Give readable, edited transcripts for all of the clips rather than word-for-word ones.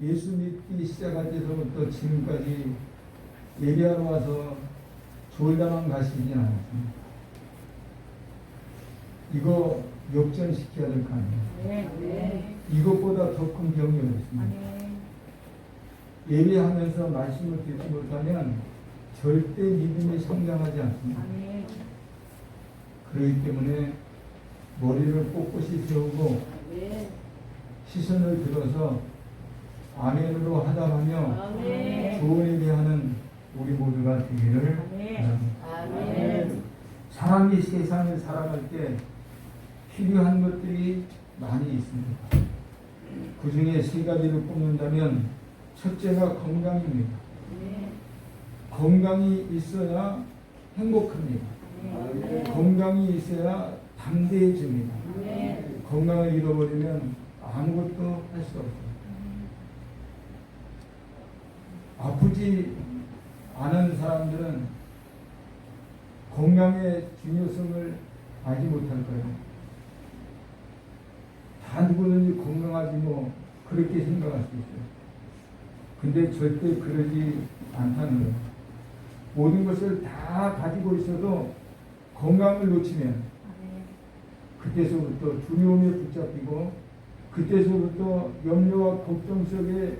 예수 믿기 시작한 데서부터 지금까지 예배하러 와서 졸다만 가시진 않았습니다. 이거 역전시켜야 될 거 아니에요. 이것보다 더 큰 병이 없습니다. 예배하면서 말씀을 듣지 못하면 절대 믿음이 성장하지 않습니다. 그렇기 때문에 머리를 꼿꼿이 세우고 시선을 들어서 아멘으로 하답하며 좋은 예배하는 우리 모두가 되기를 바랍니다. 사람이 세상을 살아갈 때 필요한 것들이 많이 있습니다. 그 중에 세 가지를 꼽는다면 첫째가 건강입니다. 건강이 있어야 행복합니다. 건강이 있어야 담대해집니다. 건강을 잃어버리면 아무것도 할 수 없습니다. 아프지 않은 사람들은 건강의 중요성을 알지 못할 거예요. 다 누구든지 건강하지 뭐 그렇게 생각할 수 있어요. 근데 절대 그러지 않다는 거예요. 모든 것을 다 가지고 있어도 건강을 놓치면 그때서부터 두려움에 붙잡히고 그때서부터 염려와 걱정 속에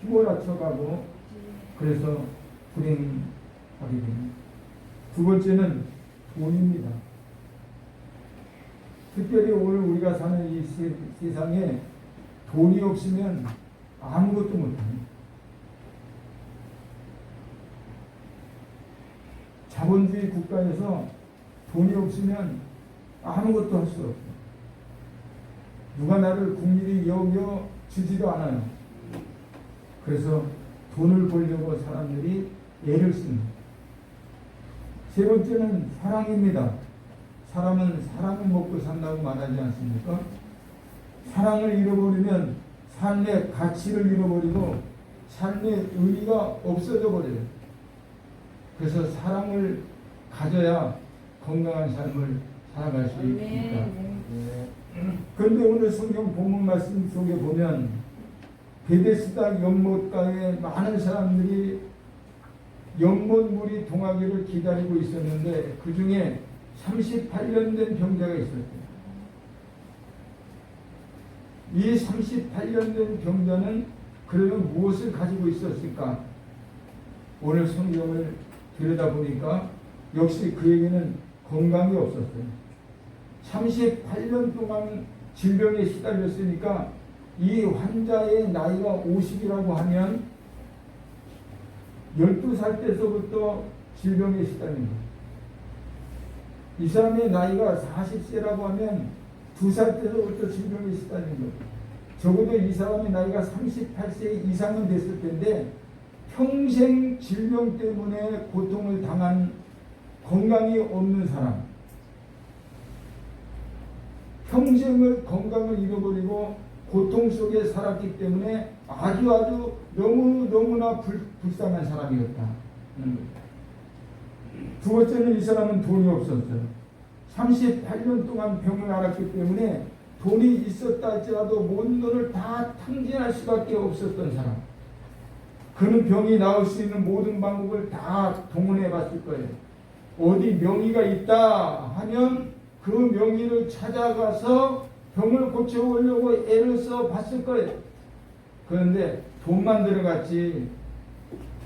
휘몰아쳐가고 그래서 불행하게 됩니다. 두 번째는 돈입니다. 특별히 오늘 우리가 사는 이 세상에 돈이 없으면 아무것도 못합니다. 자본주의 국가에서 돈이 없으면 아무것도 할 수 없어요. 누가 나를 국민이 여겨 주지도 않아요. 그래서 돈을 벌려고 사람들이 애를 씁니다. 세 번째는 사랑입니다. 사람은 사랑을 먹고 산다고 말하지 않습니까? 사랑을 잃어버리면 삶의 가치를 잃어버리고 삶의 의미가 없어져 버려요. 그래서 사랑을 가져야 건강한 삶을 살아갈 수 있습니다. 그런데 오늘 성경 본문 말씀 속에 보면 베데스다 연못가에 많은 사람들이 연못물이 동하기를 기다리고 있었는데 그 중에 38년 된 병자가 있었어요. 이 38년 된 병자는 그러면 무엇을 가지고 있었을까? 오늘 성경을 들여다보니까 역시 그에게는 건강이 없었어요. 38년 동안 질병에 시달렸으니까 이 환자의 나이가 50이라고 하면 12살 때서부터 질병에 시달린 거예요. 이 사람의 나이가 40세라고 하면 2살 때서부터 질병에 시달린 거예요. 적어도 이 사람의 나이가 38세 이상은 됐을 텐데 평생 질병 때문에 고통을 당한 건강이 없는 사람, 평생을 건강을 잃어버리고 고통 속에 살았기 때문에 아주 너무나 불쌍한 사람이었다. 두 번째는 이 사람은 돈이 없었어요. 38년 동안 병을 앓았기 때문에 돈이 있었다 할지라도 모든 돈을 다 탕진할 수밖에 없었던 사람. 그는 병이 나을 수 있는 모든 방법을 다 동원해 봤을 거예요. 어디 명의가 있다 하면 그 명의를 찾아가서 병을 고쳐보려고 애를 써 봤을 거예요. 그런데 돈만 들어갔지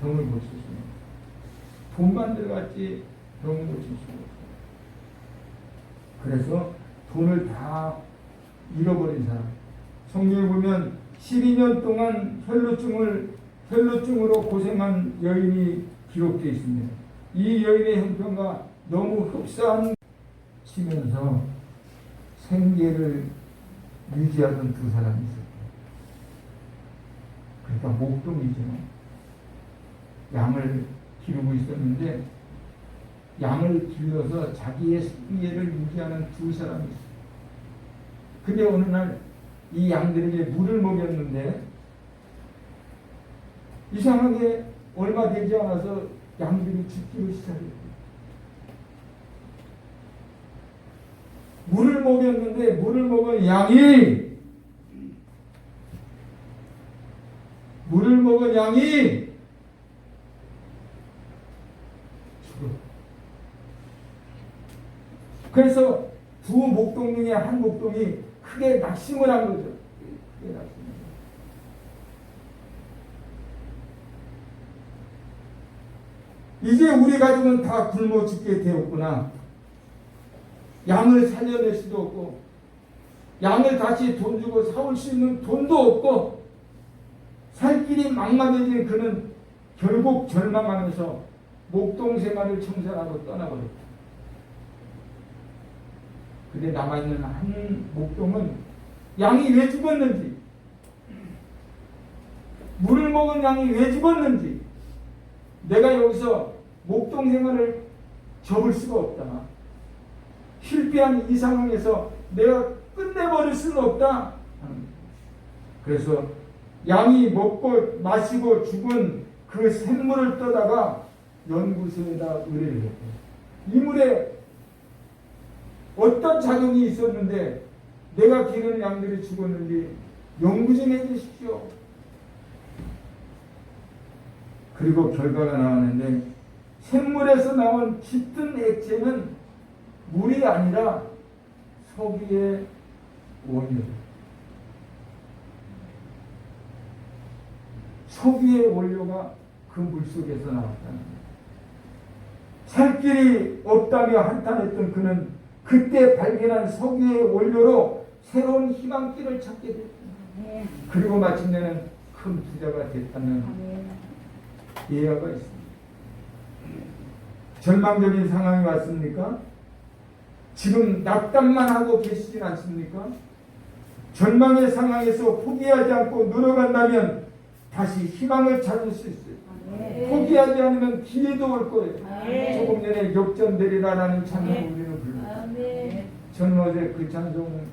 병을 고칠 수 없어요. 돈만 들어갔지 병을 고칠 수 없어요. 그래서 돈을 다 잃어버린 사람. 성경에 보면 12년 동안 혈루증으로 고생한 여인이 기록되어 있습니다. 이 여인의 형편과 너무 흡사한 치면서 생계를 유지하던 두 사람이 있었어요. 그러니까 목동이죠. 양을 기르고 있었는데 양을 길러서 자기의 생계를 유지하는 두 사람이 있어요. 근데 어느 날 이 양들에게 물을 먹였는데 이상하게 얼마 되지 않아서 양들이 죽기를 시작했어요. 물을 먹였는데 물을 먹은 양이 물을 먹은 양이 죽어. 그래서 두 목동 중에 한 목동이 크게 낙심을 한 거죠. 크게 낙심을. 이제 우리 가족은 다 굶어 죽게 되었구나. 양을 살려낼 수도 없고, 양을 다시 돈 주고 사올 수 있는 돈도 없고, 살 길이 막막해진 그는 결국 절망하면서 목동 생활을 청산하고 떠나버렸다. 근데 남아있는 한 목동은 양이 왜 죽었는지, 물을 먹은 양이 왜 죽었는지, 내가 여기서 목동 생활을 접을 수가 없다. 실패한 이 상황에서 내가 끝내버릴 수는 없다. 그래서 양이 먹고 마시고 죽은 그 샘물을 떠다가 연구소에다 의뢰를 했고, 이 물에 어떤 작용이 있었는데 내가 기르는 양들이 죽었는지 연구 좀 해주십시오. 그리고 결과가 나왔는데 샘물에서 나온 짙은 액체는 물이 아니라 석유의 원료. 석유의 원료가 그 물속에서 나왔다는 거예요. 살 길이 없다며 한탄했던 그는 그때 발견한 석유의 원료로 새로운 희망길을 찾게 됐다. 그리고 마침내는 큰 부자가 됐다는 예화가 있습니다. 절망적인 상황이 왔습니까? 지금 낙담만 하고 계시진 않습니까? 절망의 상황에서 포기하지 않고 늘어간다면 다시 희망을 찾을 수 있어요. 포기하지 않으면 기회도 올 거예요. 조금 전에 역전되리라라는 찬송을 우리는 불렀어요. 저는 어제 그 찬송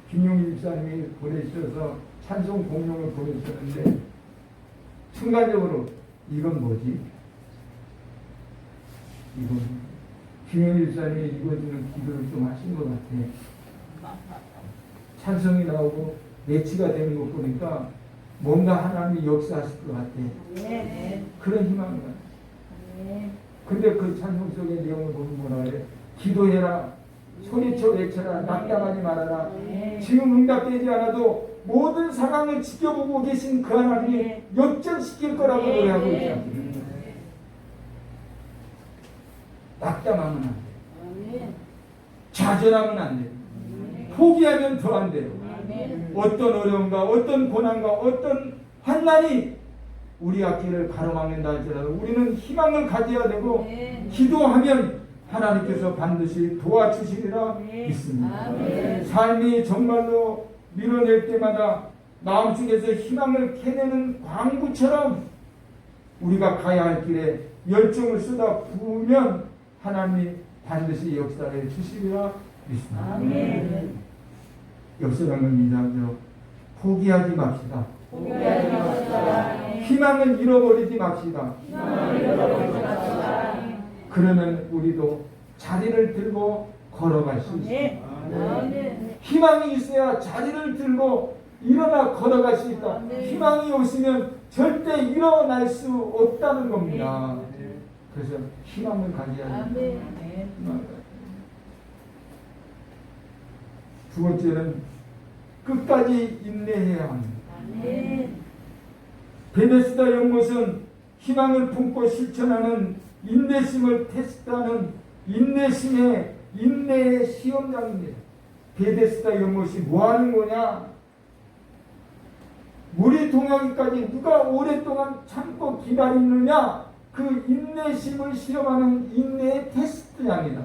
김용일 집사님이 보내주셔서 찬송 공룡을 보내주셨는데 순간적으로 이건 뭐지? 이건 김용일 집사님이 읽어주는 기도를 좀 하신 것 같아. 찬송이 나오고 매치가 되는 거 보니까 뭔가 하나님이 역사하실 것 같아. 그런 희망을 가졌어요. 근데 그 찬송 속의 내용을 보면 뭐라 그래? 기도해라, 소리쳐 외쳐라, 낙담하지 말아라. 지금 응답되지 않아도 모든 상황을 지켜보고 계신 그 하나님이 역전시킬 거라고 노래하고 있지 않습니까? 낙담하면 안 돼요. 좌절하면 안 돼요. 포기하면 더 안 돼요. 어떤 어려움과 어떤 고난과 어떤 환난이 우리 앞길을 가로막는다 할지라도 우리는 희망을 가져야 되고 기도하면 하나님께서 반드시 도와주시리라 믿습니다. 삶이 정말로 밀어낼 때마다 마음속에서 희망을 캐내는 광부처럼 우리가 가야 할 길에 열정을 쏟아 부으면 하나님이 반드시 역사해 주시리라 믿습니다. 역사랑은 인사하죠. 포기하지 맙시다. 희망을 잃어버리지 맙시다. 그러면 우리도 자리를 들고 걸어갈 수 있습니다. 희망이 있어야 자리를 들고 일어나 걸어갈 수 있다. 희망이 없으면 절대 일어날 수 없다는 겁니다. 그래서 희망을 가져야 합니다. 두 번째는 끝까지 인내해야 합니다. 베데스다 연못은 희망을 품고 실천하는 인내심을 테스트하는 인내의 시험장입니다. 베데스다 연못이 뭐 하는 거냐? 물이 동하기까지 누가 오랫동안 참고 기다리느냐? 그 인내심을 시험하는 인내의 테스트장이다.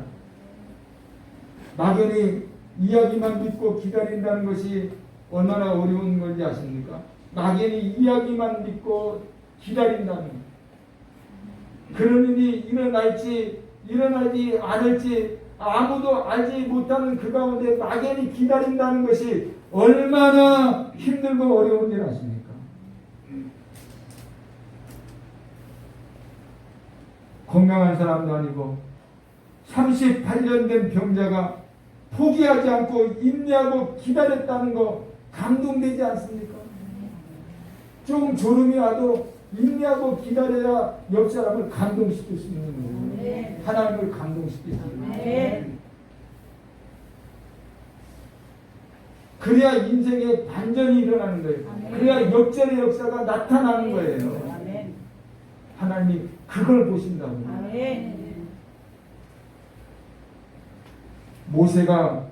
막연히 이야기만 믿고 기다린다는 것이 얼마나 어려운 건지 아십니까? 막연히 이야기만 믿고 기다린다는 것. 그런 일이 일어날지 일어나지 않을지 아무도 알지 못하는 그 가운데 막연히 기다린다는 것이 얼마나 힘들고 어려운 일 아십니까? 건강한 사람도 아니고 38년 된 병자가 포기하지 않고 인내하고 기다렸다는 거 감동되지 않습니까? 조금 졸음이 와도 인내하고 기다려야 옆 사람을 감동시킬 수 있는 거예요. 하나님을 감동시킬 수 있는 거예요. 그래야 인생의 반전이 일어나는 거예요. 그래야 역전의 역사가 나타나는 거예요. 하나님이 그걸 보신다고. 모세가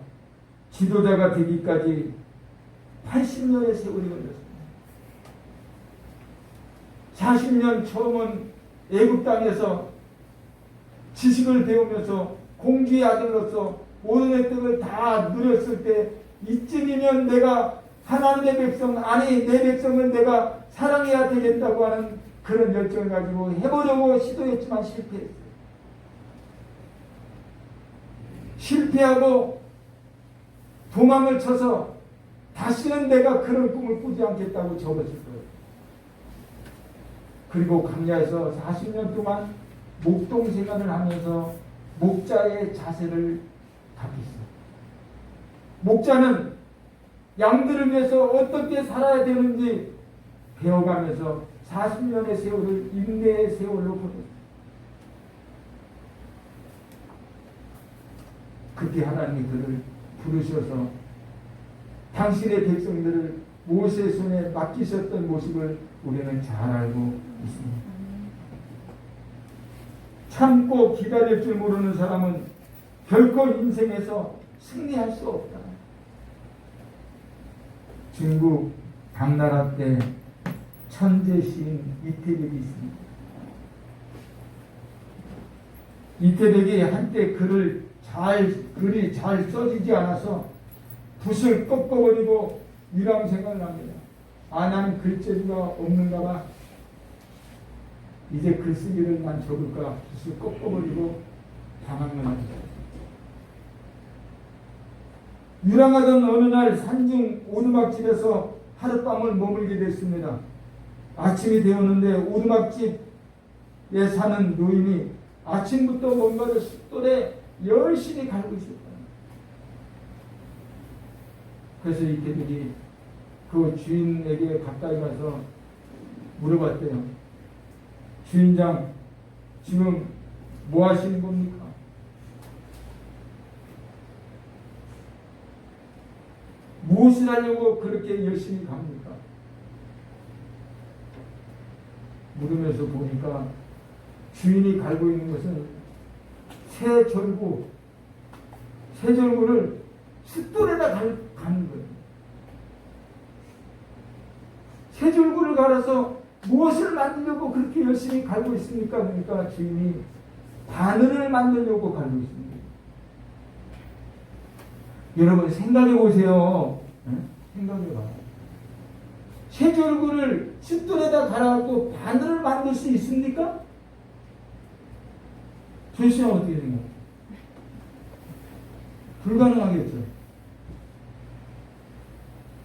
지도자가 되기까지 80년의 세월이 걸렸습니다. 40년 처음은 애굽 땅에서 지식을 배우면서 공주의 아들로서 모든 혜택을 다 누렸을 때 이쯤이면 내가 하나님의 백성, 아니 내 백성을 내가 사랑해야 되겠다고 하는 그런 열정을 가지고 해보려고 시도했지만 실패했어요. 실패하고 도망을 쳐서 다시는 내가 그런 꿈을 꾸지 않겠다고 접었을 거예요. 그리고 광야에서 40년 동안 목동 생활을 하면서 목자의 자세를 답했어요. 목자는 양들을 위해서 어떻게 살아야 되는지 배워가면서 40년의 세월을 인내의 세월로 보냈어요. 그때 하나님이 그를 부르셔서 당신의 백성들을 모세의 손에 맡기셨던 모습을 우리는 잘 알고 있습니다. 참고 기다릴 줄 모르는 사람은 결코 인생에서 승리할 수 없다. 중국 당나라 때 천재 시인 이태백이 있습니다. 이태백이 한때 글이 잘 써지지 않아서 붓을 꺾어버리고 유람생활을 합니다. 나는 글재주가 없는가 봐. 이제 글쓰기를 난 적을까. 붓을 꺾어버리고 방황을 합니다. 유랑하던 어느 날 산중 오두막집에서 하룻밤을 머물게 됐습니다. 아침이 되었는데 오두막집에 사는 노인이 아침부터 뭔가를 숫돌에 열심히 갈고 있었다. 그래서 이태백이 그 주인에게 가까이 가서 물어봤대요. 주인장, 지금 뭐 하시는 겁니까? 무엇을 하려고 그렇게 열심히 갑니까? 물으면서 보니까 주인이 갈고 있는 것은 새절구를 숫돌에다 가는 거예요. 새절구를 갈아서 무엇을 만들려고 그렇게 열심히 갈고 있습니까? 그러니까 주인이 바늘을 만들려고 갈고 있습니다. 여러분 생각해 보세요. 생각해 봐요. 새절구를 숫돌에다 갈아갖고 바늘을 만들 수 있습니까? 조시면 어떻게 생각해요? 불가능하겠죠.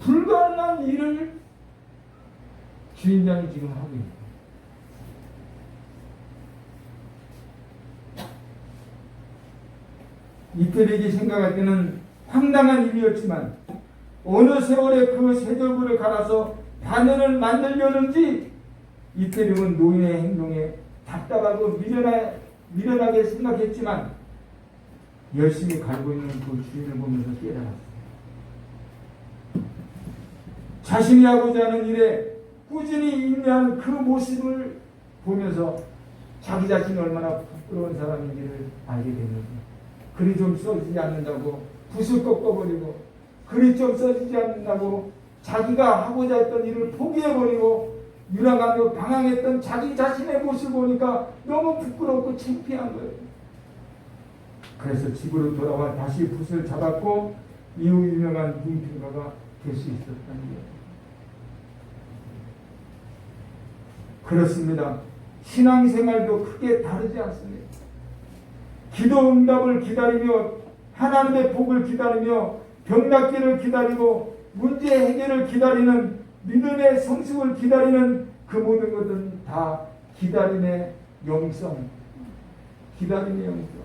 불가능한 일을 주인장이 지금 하고 있는 거예요. 이태백이 생각할 때는 황당한 일이었지만 어느 세월에 그 새절구를 갈아서 바늘을 만들려는지 이태백은 노인의 행동에 답답하고 미련하게 생각했지만 열심히 갈고 있는 그 주인을 보면서 깨달았어요. 자신이 하고자 하는 일에 꾸준히 인내하는 그 모습을 보면서 자기 자신이 얼마나 부끄러운 사람인지를 알게 됩니다. 글이 좀 써지지 않는다고 붓을 꺾어버리고, 글이 좀 써지지 않는다고 자기가 하고자 했던 일을 포기해버리고 유랑하며 방황했던 자기 자신의 모습을 보니까 너무 부끄럽고 창피한 거예요. 그래서 집으로 돌아와 다시 붓을 잡았고 이후 유명한 문필가가 될 수 있었다는 거예요. 그렇습니다. 신앙생활도 크게 다르지 않습니다. 기도 응답을 기다리며 하나님의 복을 기다리며 병낫기를 기다리고 문제 해결을 기다리는 믿음의 성숙을 기다리는 그 모든 것은 다 기다림의 영성. 기다림의 영성.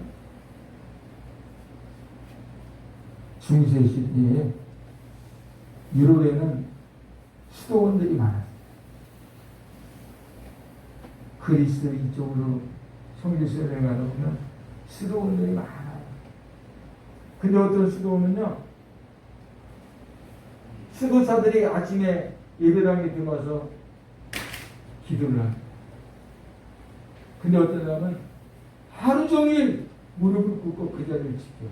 중세 시대에 유럽에는 수도원들이 많았어요. 그리스 이쪽으로 성지순례 가다 보면 수도원들이 많아요. 근데 어떤 수도원은요, 수도사들이 아침에 예배당에 들어와서 기도를 합니다. 근데 어떤 사람은 하루 종일 무릎을 꿇고 그 자리를 지켜요.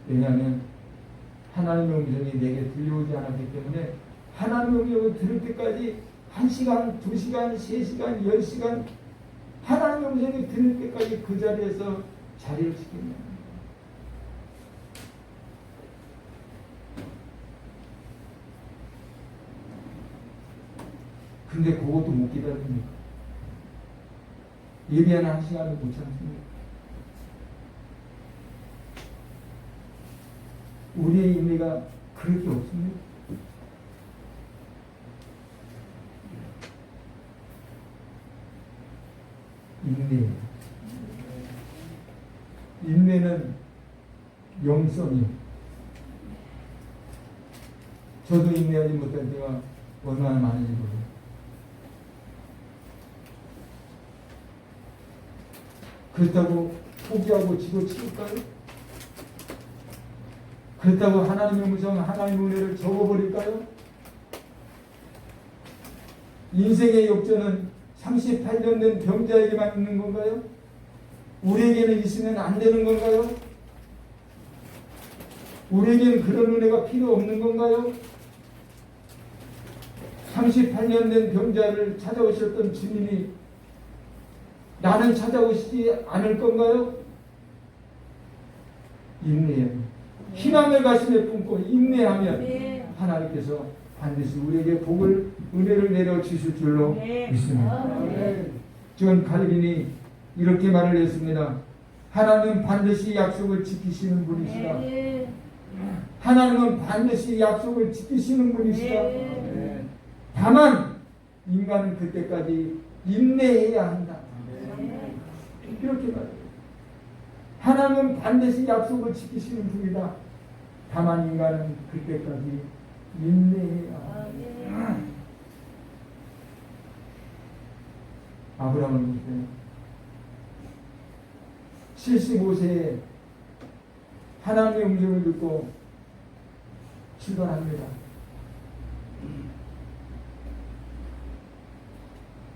왜냐하면 하나님의 음성이 내게 들려오지 않았기 때문에 하나님의 음성을 들을 때까지 1시간, 2시간, 3시간, 10시간 하나님의 음성이 들을 때까지 그 자리에서 자리를 지킵니다. 근데 그것도 못 기다립니까? 예배하는 1시간도 못 참습니까? 우리의 인내가 그렇게 없습니다. 인내는 영성이에요. 저도 인내하지 못할 때가 얼마나 많은지 모르겠어요. 그렇다고 포기하고 지고치울까요? 그렇다고 하나님의 음성, 하나님의 은혜를 적어버릴까요? 인생의 역전은 38년 된 병자에게만 있는 건가요? 우리에게는 있으면 안 되는 건가요? 우리에게는 그런 은혜가 필요 없는 건가요? 38년 된 병자를 찾아오셨던 주님이 나는 찾아오시지 않을 건가요? 인내해요. 희망을 가슴에 품고 인내하면 하나님께서 반드시 우리에게 복을, 은혜를 내려주실 줄로 믿습니다. 존 칼빈이 이렇게 말을 했습니다. 하나님은 반드시 약속을 지키시는 분이시다. 하나님은 반드시 약속을 지키시는 분이시다. 다만 인간은 그때까지 인내해야 한다. 이렇게 말해요. 하나님은 반드시 약속을 지키시는 분이다. 다만 인간은 그때까지 인내해야 한다. 아브라함을 보세요. 75세에 하나님의 음성을 듣고 출발합니다.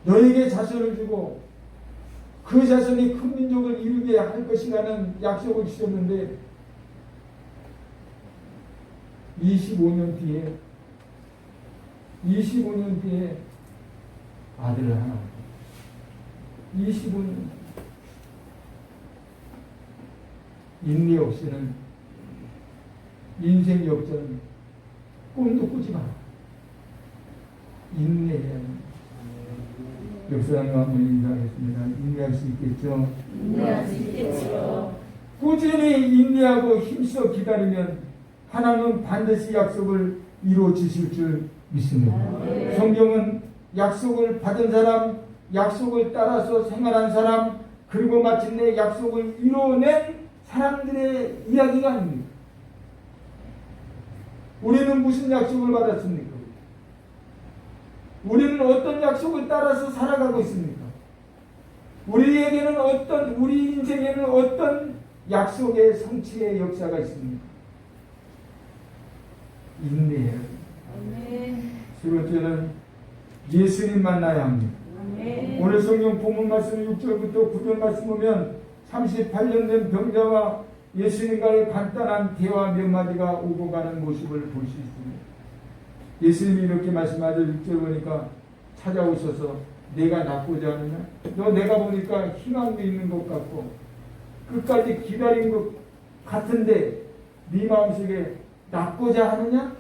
너에게 자손을 주고 그 자손이 큰 민족을 이루게 할 것이라는 약속을 주셨는데 25년 뒤에 아들을 하나 25년 인내 없이는 인생 역전 꿈도 꾸지 마라. 인내해야 합니다. 역사장님 한번 인사하겠습니다. 인내할 수 있겠죠? 인내할 수 있겠죠. 꾸준히 인내하고 힘써 기다리면 하나님은 반드시 약속을 이루어 주실 줄 믿습니다. 성경은 약속을 받은 사람, 약속을 따라서 생활한 사람, 그리고 마침내 약속을 이루어낸 사람들의 이야기가 아닙니다. 우리는 무슨 약속을 받았습니까? 우리는 어떤 약속을 따라서 살아가고 있습니까? 우리 인생에는 어떤 약속의 성취의 역사가 있습니까? 인내해요. 세 번째는 예수님 만나야 합니다. 오늘 성경 본문 말씀 6절부터 9절 말씀 보면 38년 된 병자와 예수님과의 간단한 대화 몇 마디가 오고 가는 모습을 볼 수 있습니다. 예수님이 이렇게 말씀하죠. 6절 보니까 찾아오셔서 내가 낫고자 하느냐? 너 내가 보니까 희망도 있는 것 같고 끝까지 기다린 것 같은데 네 마음속에 낫고자 하느냐?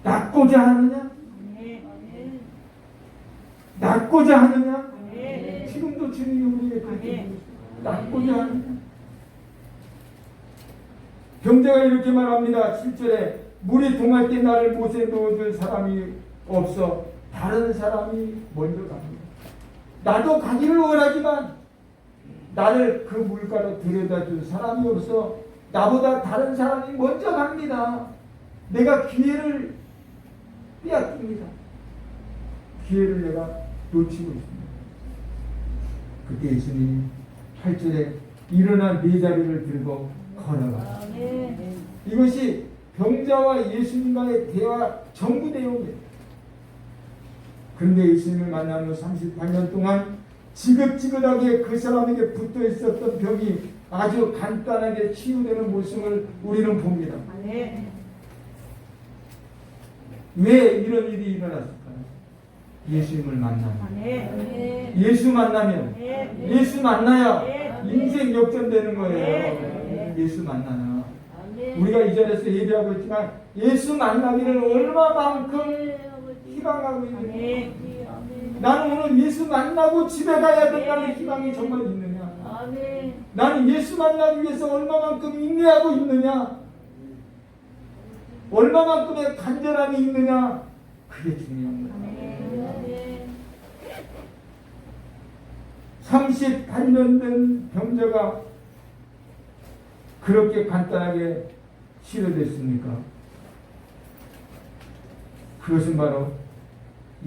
낫고자 하느냐? 낫고자 하느냐? 지금도 주님이 우리에게 그렇게 낫고자 하느냐? 병자가 이렇게 말합니다. 7절에 물이 동할 때 나를 못에 넣어줄 사람이 없어 다른 사람이 먼저 갑니다. 나도 가기를 원하지만 나를 그 물가로 들여다 줄 사람이 없어 나보다 다른 사람이 먼저 갑니다. 내가 기회를 빼앗깁니다. 기회를 내가 놓치고 있습니다. 그때 예수님이 8절에 일어나 네 자리를 들고 걸어가. 아멘. 이것이 병자와 예수님과의 대화 전부 내용이에요. 그런데 예수님을 만난 후 38년 동안 지긋지긋하게 그 사람에게 붙어 있었던 병이 아주 간단하게 치유되는 모습을 우리는 봅니다. 아멘. 왜 이런 일이 일어났을까요? 예수님을 만나면, 아멘. 예수 만나면, 아멘. 예수 만나야 아멘. 인생 역전되는 거예요. 아멘. 예수 만나나. 아멘. 우리가 이 자리에서 예배하고 있지만 예수 만나기를 얼마만큼 희망하고 있느냐. 아멘. 나는 오늘 예수 만나고 집에 가야 된다는 희망이 정말 있느냐. 아멘. 나는 예수 만나기 위해서 얼마만큼 인내하고 있느냐. 얼마만큼의 간절함이 있느냐. 그게 중요한 거예요. 아멘. 38년 된 병자가 그렇게 간단하게 치료됐습니까? 그것은 바로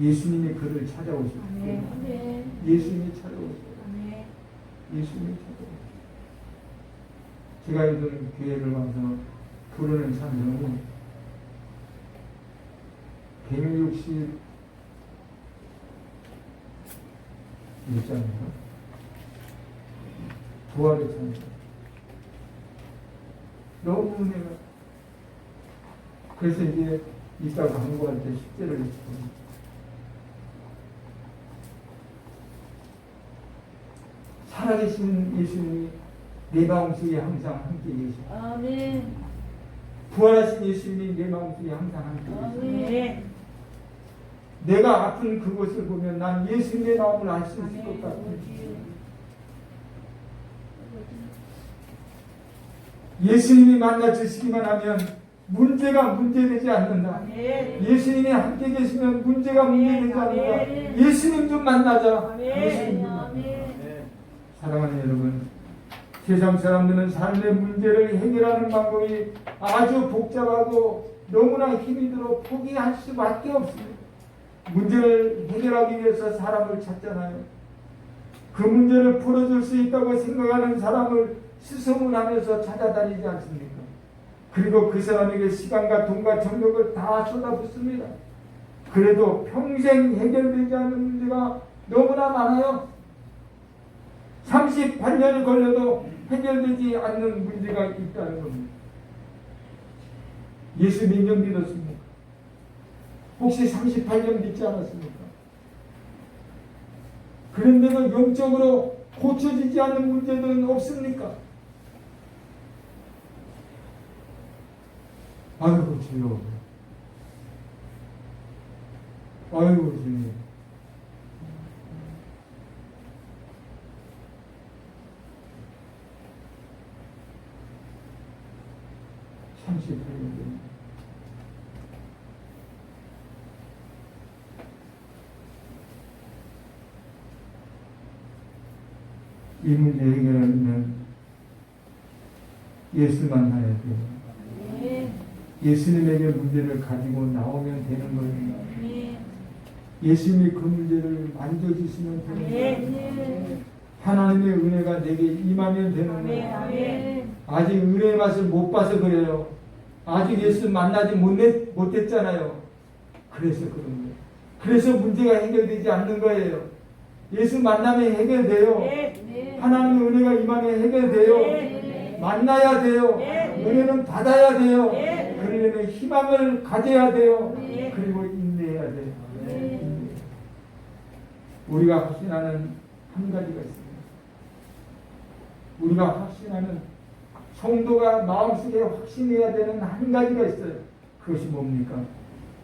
예수님이 그를 찾아오셨어요. 아멘. 예수님이 찾아오셨어요. 아멘. 예수님이 찾아오셨어요. 제가 요즘 교회를 와서 부르는 찬송이 160 1장인가? 부활의 찬송. 너무 은혜가. 그래서 이제 이따 광고할 때 10절을 했고. 살아계신 예수님이 내 마음속에 항상 함께 계시고, 아멘. 부활하신 예수님이 내 마음속에 항상 함께 계시고, 아멘. 내가 아픈 그곳을 보면 난 예수님의 마음을 알 수 있을 것 같아요. 예수님이 만나 주시기만 하면 문제가 문제되지 않는다. 아멘. 예수님이 함께 계시면 문제가 문제되지 않는다. 아멘. 예수님 좀 만나자. 아멘. 예수님 좀 만나자. 아멘. 사랑하는 여러분, 세상 사람들은 삶의 문제를 해결하는 방법이 아주 복잡하고 너무나 힘이 들어 포기할 수밖에 없습니다. 문제를 해결하기 위해서 사람을 찾잖아요. 그 문제를 풀어줄 수 있다고 생각하는 사람을 수소문하면서 찾아다니지 않습니까? 그리고 그 사람에게 시간과 돈과 정력을 다 쏟아붓습니다. 그래도 평생 해결되지 않는 문제가 너무나 많아요. 38년이 걸려도 해결되지 않는 문제가 있다는 겁니다. 예수 몇 년 믿었습니까? 혹시 38년 믿지 않았습니까? 그런데도 영적으로 고쳐지지 않는 문제들은 없습니까? 아이고 주여, 아이고 주님, 이 문제 해결하려면 예수 만나야 돼요. 아멘. 예수님에게 문제를 가지고 나오면 되는 거예요. 아멘. 예수님이 그 문제를 만져주시면 되는 거예요. 아멘. 하나님의 은혜가 내게 임하면 되는 아멘. 거예요. 아멘. 아직 은혜의 맛을 못 봐서 그래요. 아직 예수 만나지 못했잖아요. 그래서 그런 거예요. 그래서 문제가 해결되지 않는 거예요. 예수 만나면 해결돼요. 네. 하나님의 은혜가 임하면 해결돼요. 네. 만나야 돼요. 네. 은혜는 받아야 돼요. 네. 그러려면 희망을 가져야 돼요. 네. 그리고 인내해야 돼요. 네. 인내. 우리가 확신하는 한 가지가 있습니다. 우리가 확신하는, 성도가 마음속에 확신해야 되는 한 가지가 있어요. 그것이 뭡니까?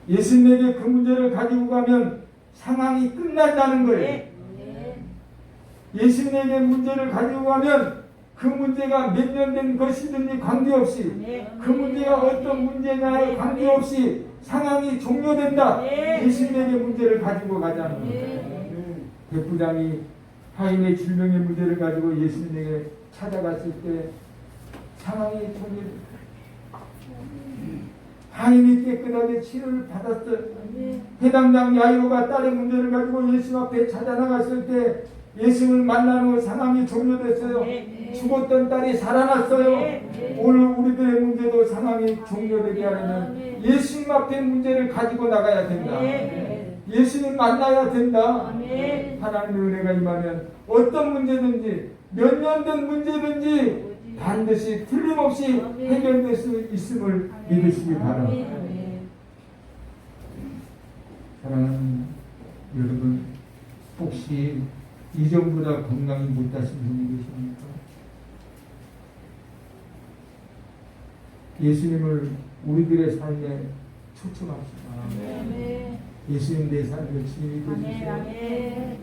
예수님에게 그 문제를 가지고 가면 상황이 끝난다는 거예요. 네. 예수님에게 문제를 가지고 가면 그 문제가 몇 년 된 것이든지 관계없이, 그 문제가 어떤 문제냐에 관계없이 상황이 종료된다. 예수님에게 문제를 가지고 가자는 겁니다. 백부장이 하인의 질병의 문제를 가지고 예수님에게 찾아갔을 때 상황이 종료됩니다. 하인이 깨끗하게 치료를 받았어요. 해당장 야이로가 딸의 문제를 가지고 예수 앞에 찾아나갔을 때 예수를 만난 후 상황이 종료됐어요. 죽었던 딸이 살아났어요. 오늘 우리들의 문제도 상황이 종료되게 하려면 예수님 앞에 문제를 가지고 나가야 된다. 예수님 만나야 된다. 하나님의 은혜가 임하면 어떤 문제든지 몇 년 된 문제든지 반드시 틀림없이 해결될 수 있음을 믿으시기 바랍니다. 사랑하는 여러분, 혹시 이전보다 건강이 못하신 분이 계십니까? 예수님을 우리들의 삶에 초청합시다. 예수님 내 삶을 주인이 되주세요.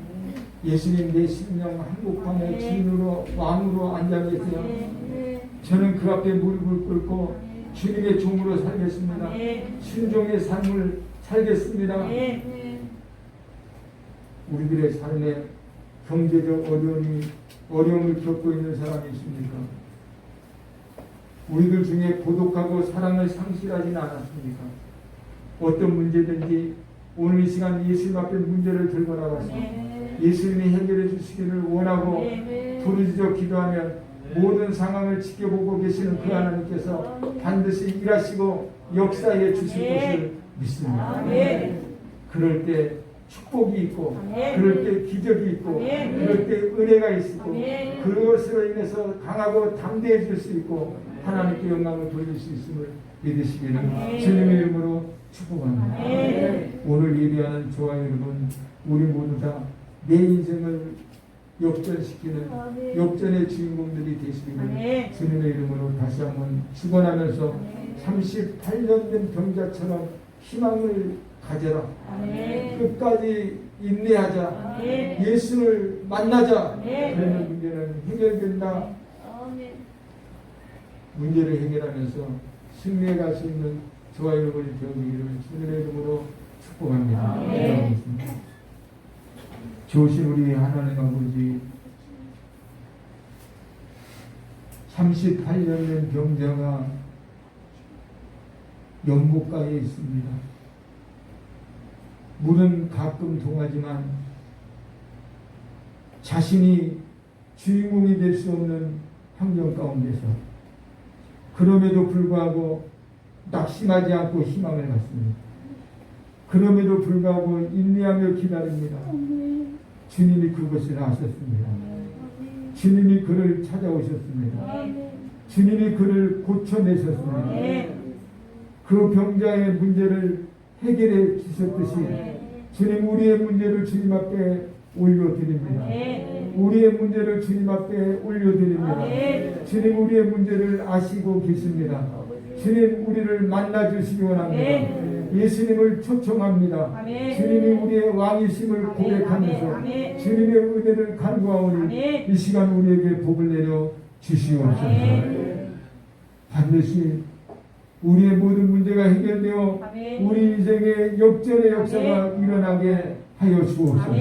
예수님 내 심령 한복판에 주인으로 왕으로 앉아 계세요. 저는 그 앞에 무릎을 꿇고 주님의 종으로 살겠습니다. 순종의 삶을 살겠습니다. 우리들의 삶에 경제적 어려움을 겪고 있는 사람이 있습니까? 우리들 중에 고독하고 사랑을 상실하지는 않았습니까? 어떤 문제든지 오늘 이 시간 예수님 앞에 문제를 들고 나가서 예수님이 해결해 주시기를 원하고 부르짖어 기도하면 모든 상황을 지켜보고 계시는 그 하나님께서 반드시 일하시고 역사해 주실 것을 믿습니다. 그럴 때 축복이 있고 그럴 때 기적이 있고 그럴 때 은혜가 있고 그것으로 인해서 강하고 담대해질 수 있고 하나님께 영광을 돌릴 수 있음을 믿으시기를 주님의 이름으로 축복합니다. 오늘 예배하는 저와 여러분, 우리 모두 다 내 인생을 역전시키는 역전의 주인공들이 되시기를 주님의 이름으로 다시 한번 축원하면서 38년 된 병자처럼 희망을 가져라. 끝까지 인내하자. 예수를 만나자. 그러면 문제는 해결된다. 문제를 해결하면서 승리해 갈 수 있는 저와 여러분이 되어주기를 주님의 이름으로 축복합니다. 기도하겠습니다. 좋으신 우리 하나님 아버지, 38년 된 병자가 연못가에 있습니다. 물은 가끔 동하지만 자신이 주인공이 될 수 없는 환경 가운데서 그럼에도 불구하고 낙심하지 않고 희망을 갖습니다. 그럼에도 불구하고 인내하며 기다립니다. 주님이 그것을 아셨습니다. 주님이 그를 찾아오셨습니다. 주님이 그를 고쳐내셨습니다. 그 병자의 문제를 해결해 주셨듯이 주님 우리의 문제를 주님 앞에 올려드립니다. 우리의 문제를 주님 앞에 올려드립니다. 주님 우리의 문제를 아시고 계십니다. 주님 우리를 만나주시기 원합니다. 예수님을 초청합니다. 주님이 우리의 왕이심을 고백하면서 주님의 은혜를 간구하오니 이 시간 우리에게 복을 내려 주시옵소서. 반드시 우리의 모든 문제가 해결되어 우리 인생의 역전의 역사가 일어나게 하여 주옵소서.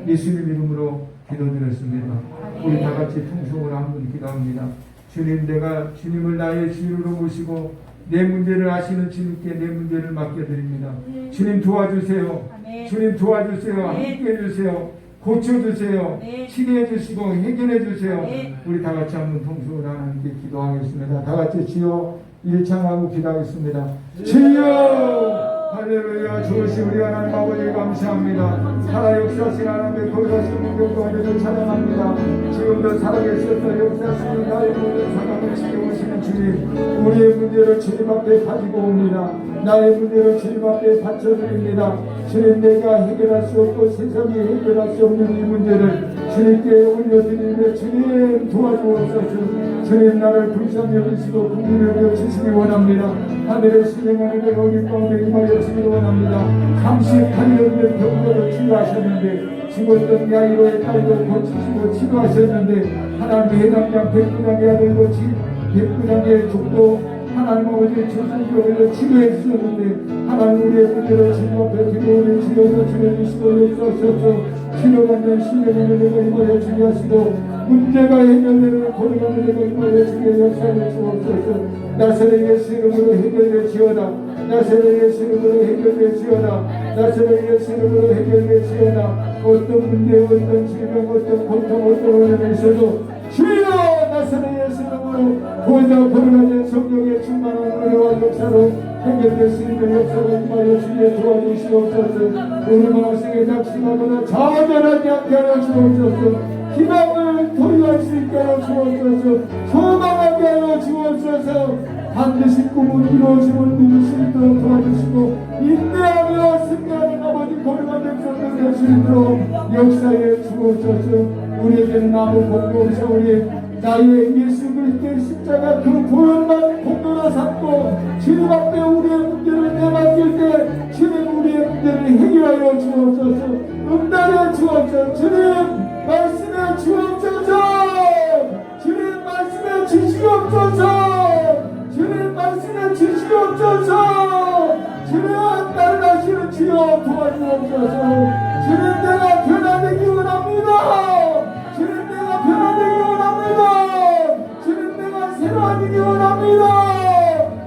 예수님 이름으로 기도드렸습니다. 우리 다 같이 통성으로 한번 기도합니다. 주님, 내가 주님을 나의 주인으로 모시고 내 문제를 아시는 주님께 내 문제를 맡겨드립니다. 주님 도와주세요. 주님 도와주세요. 함께 해주세요. 고쳐주세요. 치료해 주시고 해결해 주세요. 우리 다 같이 한번 통성으로 하나님께 기도하겠습니다. 다 같이 주여 일창하고 기도하겠습니다. 주여! 할렐루야. 좋으신 우리 하나님 아버지 감사합니다. 살아 역사하신 하나님의 거룩하신 능력과 은혜를 찬양합니다. 지금도 살아계셔서 역사하시는 나의 모든 상황을 지켜오시는 주님, 우리의 문제를 주님 앞에 가지고 옵니다. 나의 문제를 주님 앞에 바쳐드립니다. 주님, 내가 해결할 수 없고 세상이 해결할 수 없는 이 문제를 주님께 올려드리며 주님 도와주옵소서. 주님, 나를 불쌍히 여기시고 긍휼히 여겨 주시기 원합니다. 하늘의 신령하는 내 어린 가운데 임하여 주시기 원합니다. 38년 된 병자를 치유하셨는데 죽었던 야이로의 딸도 고치시고 치료하셨는데 하나님의 해당장 백분양의 아들도 백분양의 족도 하나님 아버지의 조상들을 치료해 주셨는데 하나님 우리의 문제를 주님 앞에 들어오는 주여서 치료해주시고 역사하셔서 치료받는 신령의 은혜가 임하여 주게 하시고 문제가 해결되는 거룩한 은혜가 임하여 주게 역사해 주옵소서. 나사렛 예수 이름으로 해결해 지어다. 나사렛 예수 이름으로 해결되시오나. 나사렛 예수 이름으로 해결되시오나. 어떤 문제, 어떤 질병, 어떤 고통, 어떤 어려움이 있어도 주여 나사렛 예수 이름으로 보다 거룩한 성령의 충만한 은혜와 역사로 해결될 수 있는 역사로 임하여 주의 도와주시옵소서. 우리 마음속에 낙심하거나 좌절하지 않게 하여 주옵소서. 희망을 토리할 수 있게 하여 주옵소서. 소망하게 하여 주옵소서. 반드시 꿈을 이루어짐을 믿을 수 있도록 도와주시고 인내하며 승리하는 아버지 거룩한 백성들 될 수 있도록 역사에 주옵소서. 우리에게는 아무 공도 없어. 우리 나의 예수 그리스도의 십자가 그 보혈만 공로로 삼고 주님 앞에 우리의 문제를 내맡길 때 주님 우리의 문제를 해결하여 주옵소서. 응답해 주옵소서. 주님 말씀해 주옵소서. 주님 말씀해 주시옵소서. 주님 말씀해 주시옵소서. 주님 나를 다시는 주여 도와주옵소서. 주님 내가 변화되기 원합니다. 주님 내가 변화되기 원합니다. 주님 내가 새로워지기 원합니다.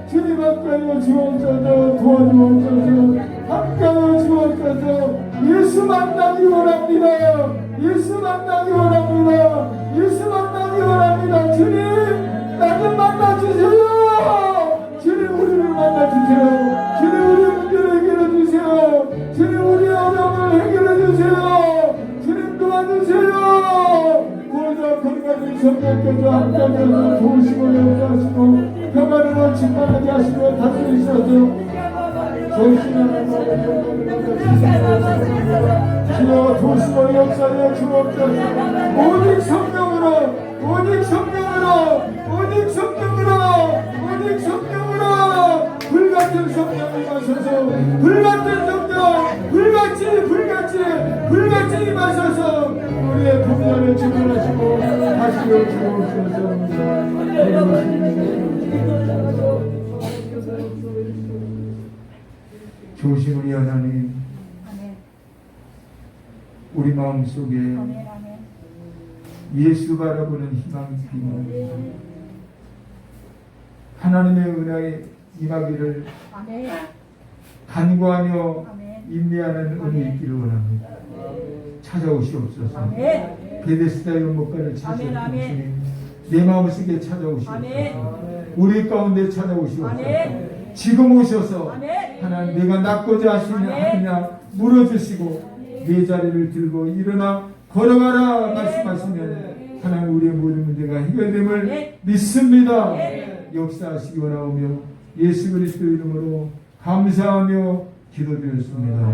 주님 함께하여 주옵소서. 도와주옵소서. 함께하여 주옵소서. 예수 만나기 원합니다. 예수 만나기 원합니다. 예수 만나기 원합니다. 주님 나 좀 만나주세요. 주님 우리를 만나주세요. 주님 우리의 문제를 해결해주세요. 주님 우리의 어려움을 해결해주세요. 주님 도와주세요. 보호자 건강히 성령께서 함께하셔서 도우시고 역사하시고 평안으로 충만하게 하시며 다스리셔서 조심하는 주여 도우시고 역사하여 주옵소서. 오직 성령으로 오직 성령으로 오직 성령으로 오직 성령으로 불같은 성령이 마셔서 불같은 성령 불같이 마셔서 우리의 분열을 증언하시고 다시려 주옵소서. 조심을 하나님 우리 마음속에 예수 바라보는 희망이 필요합니다. 하나님의 은혜에 임하기를 간구하며 인내하는 은혜 있기를 원합니다. 찾아오시옵소서. 베데스다 연못가를 치셨던 주님 내 마음속에 찾아오시옵소서. 우리 가운데 찾아오시옵소서. 지금 오셔서 하나님 내가 낫고자 하시느냐 물어주시고 내 자리를 들고 일어나 걸어가라 말씀하시면 하나님 우리의 모든 문제가 해결됨을 믿습니다. 역사하시기 원하오며 예수 그리스도 이름으로 감사하며 기도드렸습니다.